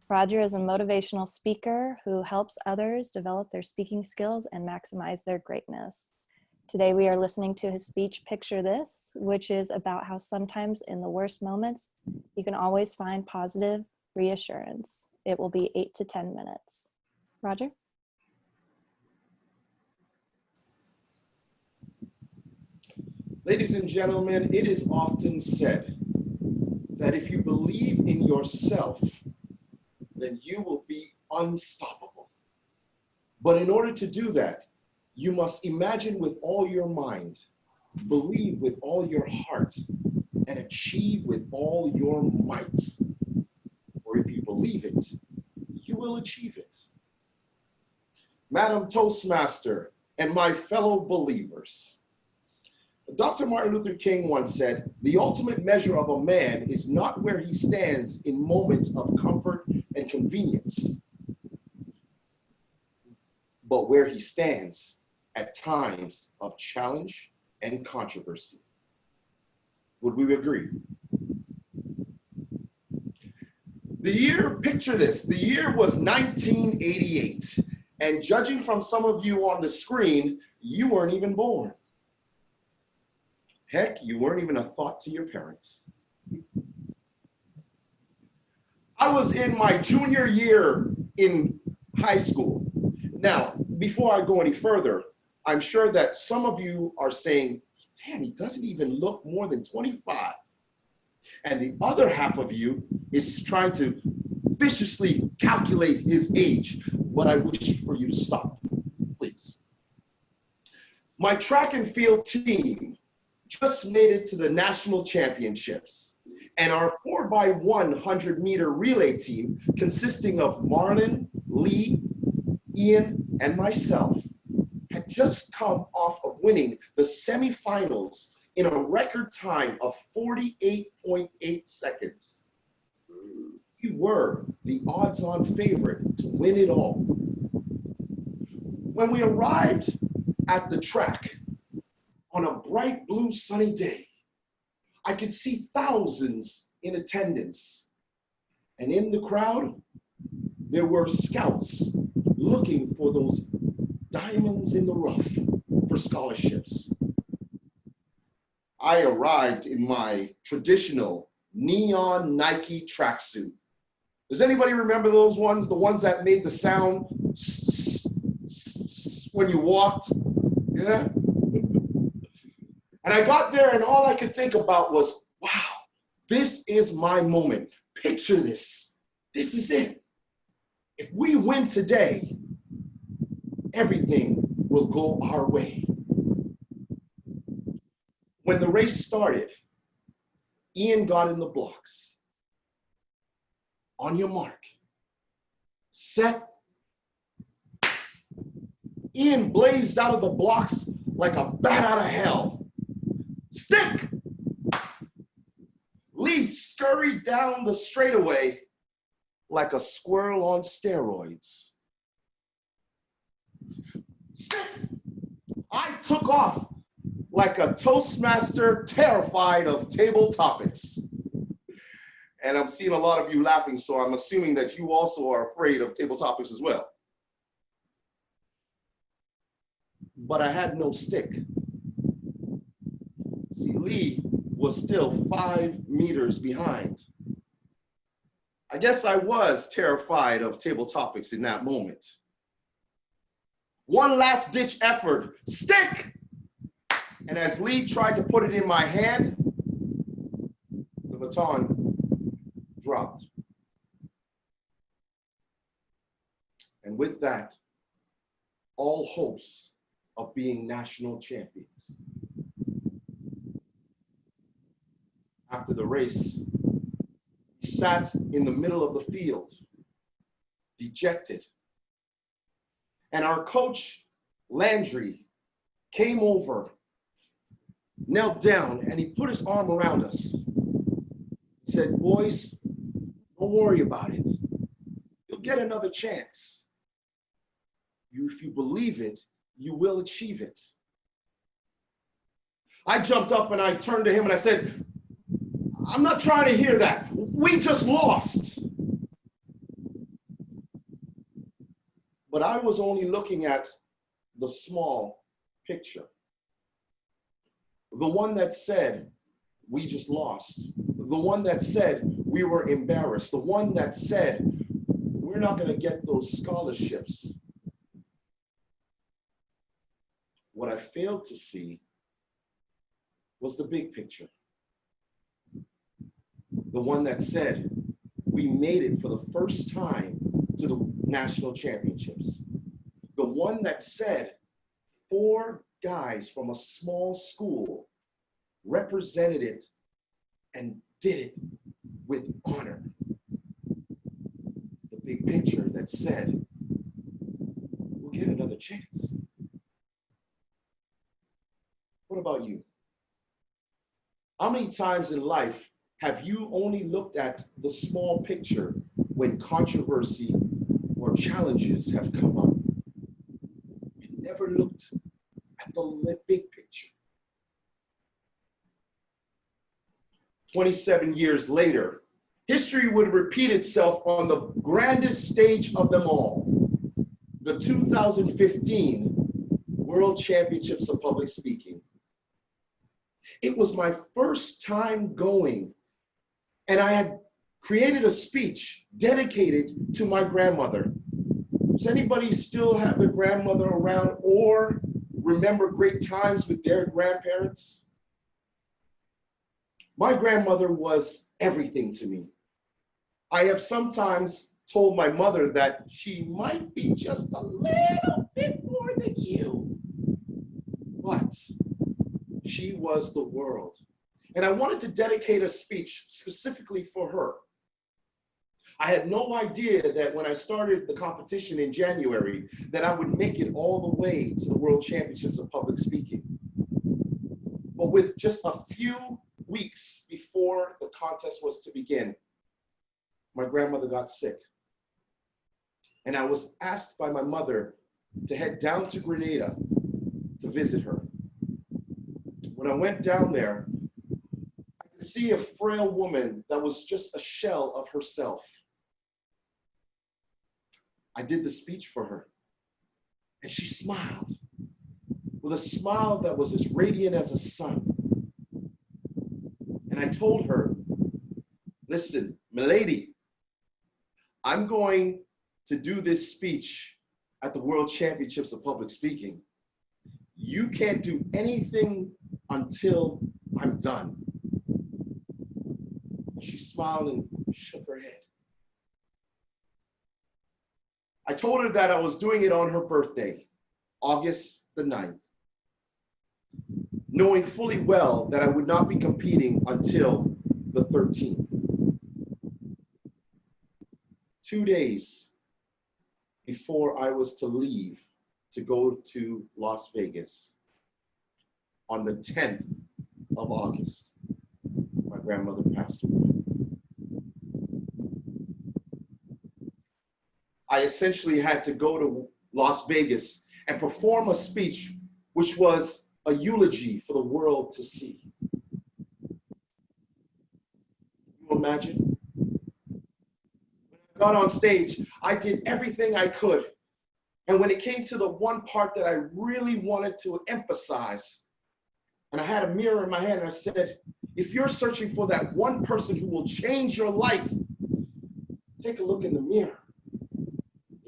Roger is a motivational speaker who helps others develop their speaking skills and maximize their greatness. Today we are listening to his speech, Picture This, which is about how sometimes in the worst moments, you can always find positive reassurance. It will be 8 to 10 minutes. Roger? Ladies and gentlemen, it is often said that if you believe in yourself, then you will be unstoppable. But in order to do that, you must imagine with all your mind, believe with all your heart, and achieve with all your might. For if you believe it, you will achieve it. Madam Toastmaster and my fellow believers, Dr. Martin Luther King once said, "The ultimate measure of a man is not where he stands in moments of comfort and convenience, but where he stands at times of challenge and controversy." Would we agree? Picture this, the year was 1988, and judging from some of you on the screen, you weren't even born. Heck, you weren't even a thought to your parents. I was in my junior year in high school. Now, before I go any further, I'm sure that some of you are saying, damn, he doesn't even look more than 25. And the other half of you is trying to viciously calculate his age. But I wish for you to stop, please. My track and field team just made it to the national championships. And our 4x100 meter relay team, consisting of Marlon, Lee, Ian, and myself, had just come off of winning the semifinals in a record time of 48.8 seconds. We were the odds-on favorite to win it all. When we arrived at the track on a bright blue sunny day, I could see thousands in attendance. And in the crowd, there were scouts looking for those diamonds in the rough for scholarships. I arrived in my traditional neon Nike tracksuit. Does anybody remember those ones? The ones that made the sound when you walked? Yeah? And I got there and all I could think about was, wow, this is my moment. Picture this. This is it. If we win today, everything will go our way. When the race started, Ian got in the blocks. On your mark, set. Ian blazed out of the blocks like a bat out of hell. Stick! Lee scurried down the straightaway like a squirrel on steroids. Stick! I took off like a Toastmaster terrified of table topics. And I'm seeing a lot of you laughing, so I'm assuming that you also are afraid of table topics as well. But I had no stick. See, Lee was still 5 meters behind. I guess I was terrified of table topics in that moment. One last ditch effort, stick! And as Lee tried to put it in my hand, the baton dropped. And with that, all hopes of being national champions. After the race, we sat in the middle of the field, dejected. And our coach, Landry, came over, knelt down, and he put his arm around us. He said, "Boys, don't worry about it. You'll get another chance. If you believe it, you will achieve it." I jumped up and I turned to him and I said, "I'm not trying to hear that. We just lost." But I was only looking at the small picture. The one that said, we just lost. The one that said, we were embarrassed. The one that said, we're not going to get those scholarships. What I failed to see was the big picture. The one that said, we made it for the first time to the national championships. The one that said, 4 guys from a small school represented it and did it with honor. The big picture that said, we'll get another chance. What about you? How many times in life have you only looked at the small picture when controversy or challenges have come up? You never looked at the big picture. 27 years later, history would repeat itself on the grandest stage of them all, the 2015 World Championships of Public Speaking. It was my first time going, and I had created a speech dedicated to my grandmother. Does anybody still have their grandmother around or remember great times with their grandparents? My grandmother was everything to me. I have sometimes told my mother that she might be just a little bit more than you, but she was the world. And I wanted to dedicate a speech specifically for her. I had no idea that when I started the competition in January, that I would make it all the way to the World Championships of Public Speaking. But with just a few weeks before the contest was to begin, my grandmother got sick. And I was asked by my mother to head down to Grenada to visit her. When I went down there, I could see a frail woman that was just a shell of herself. I did the speech for her, and she smiled with a smile that was as radiant as the sun. And I told her, listen, milady, I'm going to do this speech at the World Championships of Public Speaking. You can't do anything until I'm done. She smiled and shook her head. I told her that I was doing it on her birthday, August the 9th, knowing fully well that I would not be competing until the 13th. 2 days before I was to leave to go to Las Vegas, on the 10th of August, my grandmother passed away. I essentially had to go to Las Vegas and perform a speech which was a eulogy for the world to see. Can you imagine? When I got on stage, I did everything I could. And when it came to the one part that I really wanted to emphasize, and I had a mirror in my hand and I said, if you're searching for that one person who will change your life, take a look in the mirror.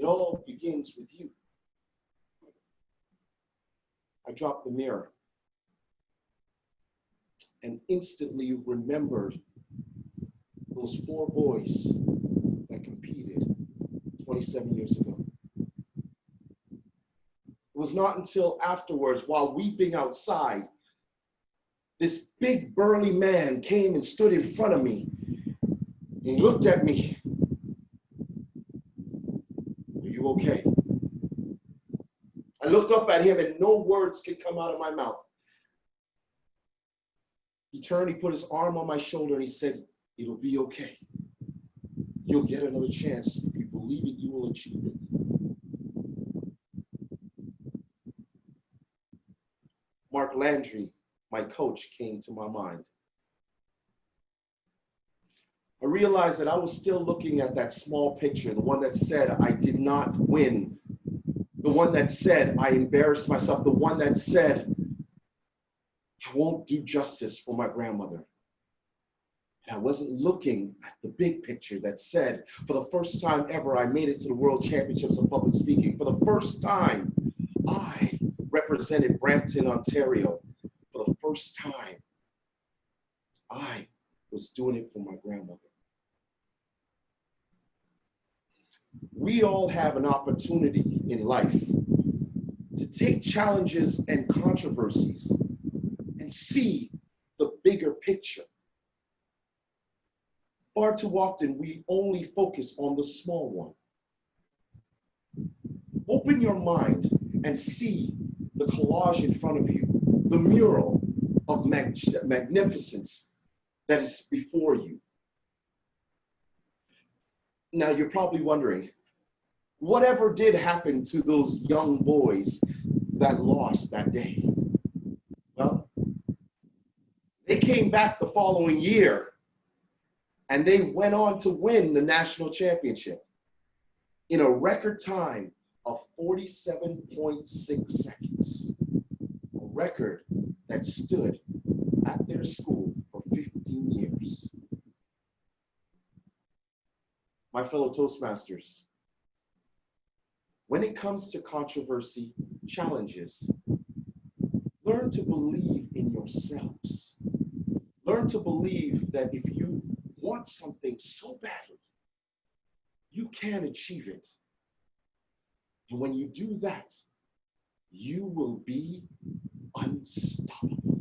It all begins with you. I dropped the mirror and instantly remembered those 4 boys that competed 27 years ago. It was not until afterwards, while weeping outside, this big burly man came and stood in front of me. He looked at me. Are you okay? I looked up at him and no words could come out of my mouth. He turned, he put his arm on my shoulder and he said, it'll be okay. You'll get another chance. If you believe it, you will achieve it. Mark Landry, my coach, came to my mind. I realized that I was still looking at that small picture, the one that said I did not win The one that said, I embarrassed myself. The one that said, I won't do justice for my grandmother. And I wasn't looking at the big picture that said, for the first time ever, I made it to the World Championships of Public Speaking. For the first time, I represented Brampton, Ontario. For the first time, I was doing it for my grandmother. We all have an opportunity in life to take challenges and controversies and see the bigger picture. Far too often, we only focus on the small one. Open your mind and see the collage in front of you, the mural of magnificence that is before you. Now, you're probably wondering, whatever did happen to those young boys that lost that day? Well, they came back the following year and they went on to win the national championship in a record time of 47.6 seconds, a record that stood at their school for 15 years. My fellow Toastmasters, when it comes to controversy, challenges, learn to believe in yourselves. Learn to believe that if you want something so badly, you can achieve it. And when you do that, you will be unstoppable.